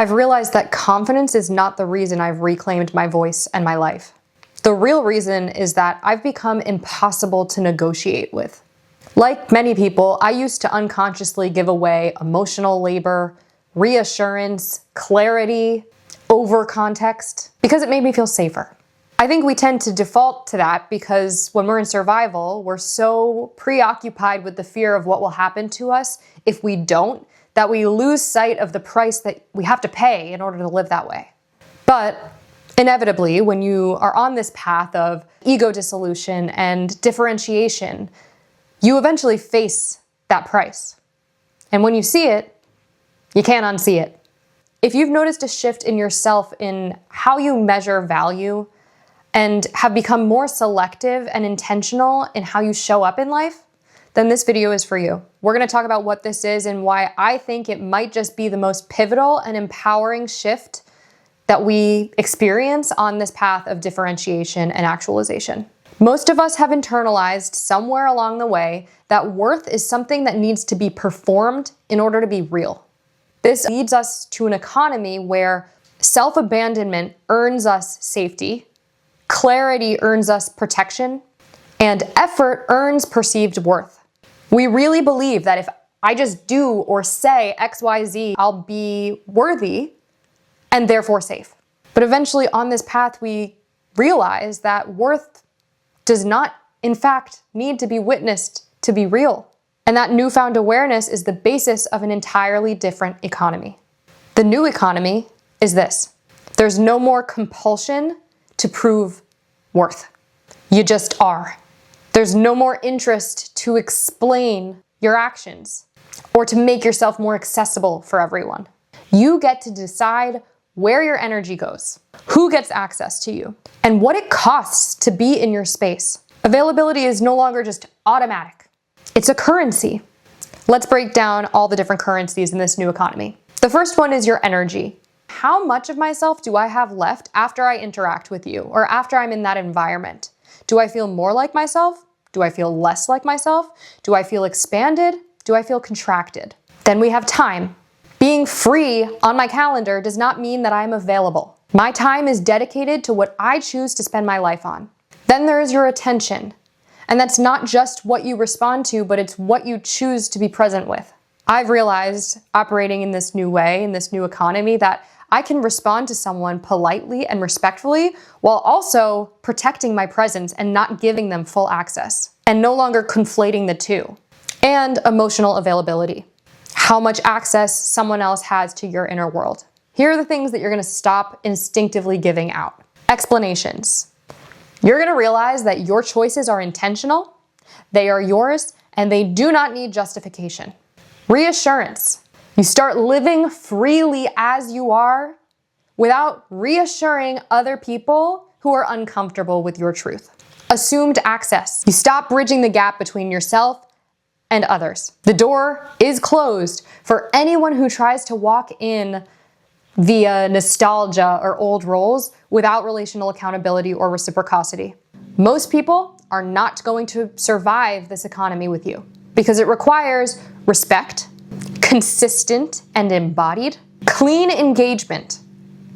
I've realized that confidence is not the reason I've reclaimed my voice and my life. The real reason is that I've become impossible to negotiate with. Like many people, I used to unconsciously give away emotional labor, reassurance, clarity, over context, because it made me feel safer. I think we tend to default to that because when we're in survival, we're so preoccupied with the fear of what will happen to us if we don't, that we lose sight of the price that we have to pay in order to live that way. But inevitably, when you are on this path of ego dissolution and differentiation, you eventually face that price. And when you see it, you can't unsee it. If you've noticed a shift in yourself in how you measure value and have become more selective and intentional in how you show up in life, then this video is for you. We're going to talk about what this is and why I think it might just be the most pivotal and empowering shift that we experience on this path of differentiation and actualization. Most of us have internalized somewhere along the way that worth is something that needs to be performed in order to be real. This leads us to an economy where self-abandonment earns us safety, clarity earns us protection, and effort earns perceived worth. We really believe that if I just do or say XYZ, I'll be worthy and therefore safe. But eventually on this path, we realize that worth does not, in fact, need to be witnessed to be real. And that newfound awareness is the basis of an entirely different economy. The new economy is this: there's no more compulsion to prove worth. You just are. There's no more interest to explain your actions or to make yourself more accessible for everyone. You get to decide where your energy goes, who gets access to you, and what it costs to be in your space. Availability is no longer just automatic. It's a currency. Let's break down all the different currencies in this new economy. The first one is your energy. How much of myself do I have left after I interact with you or after I'm in that environment? Do I feel more like myself? Do I feel less like myself? Do I feel expanded? Do I feel contracted? Then we have time. Being free on my calendar does not mean that I'm available. My time is dedicated to what I choose to spend my life on. Then there is your attention. And that's not just what you respond to, but it's what you choose to be present with. I've realized, operating in this new way, in this new economy, that I can respond to someone politely and respectfully while also protecting my presence and not giving them full access, and no longer conflating the two. And emotional availability. How much access someone else has to your inner world. Here are the things that you're going to stop instinctively giving out. Explanations. You're going to realize that your choices are intentional, they are yours, and they do not need justification. Reassurance. You start living freely as you are without reassuring other people who are uncomfortable with your truth. Assumed access. You stop bridging the gap between yourself and others. The door is closed for anyone who tries to walk in via nostalgia or old roles without relational accountability or reciprocity. Most people are not going to survive this economy with you because it requires respect, consistent and embodied, clean engagement.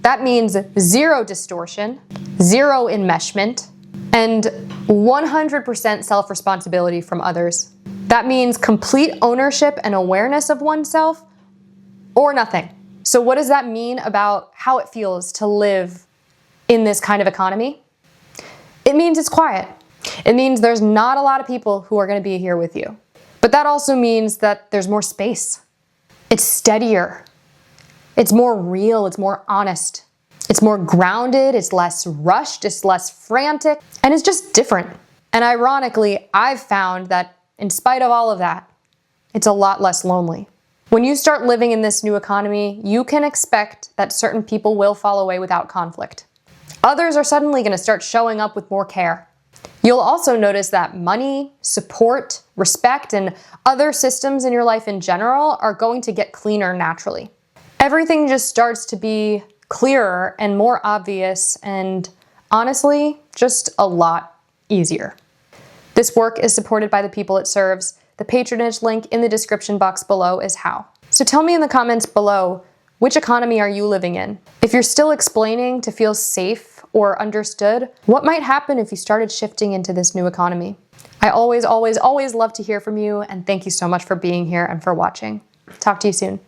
That means zero distortion, zero enmeshment, and 100% self-responsibility from others. That means complete ownership and awareness of oneself or nothing. So what does that mean about how it feels to live in this kind of economy? It means it's quiet. It means there's not a lot of people who are going to be here with you. But that also means that there's more space. It's steadier. It's more real. It's more honest. It's more grounded. It's less rushed. It's less frantic. And it's just different. And ironically, I've found that in spite of all of that, it's a lot less lonely. When you start living in this new economy, you can expect that certain people will fall away without conflict. Others are suddenly going to start showing up with more care. You'll also notice that money, support, respect, and other systems in your life in general are going to get cleaner naturally. Everything just starts to be clearer and more obvious and, honestly, just a lot easier. This work is supported by the people it serves. The Patronage link in the description box below is how. So tell me in the comments below, Which economy are you living in? If you're still explaining to feel safe or understood, what might happen if you started shifting into this new economy? I always love to hear from you, and thank you so much for being here and for watching. Talk to you soon.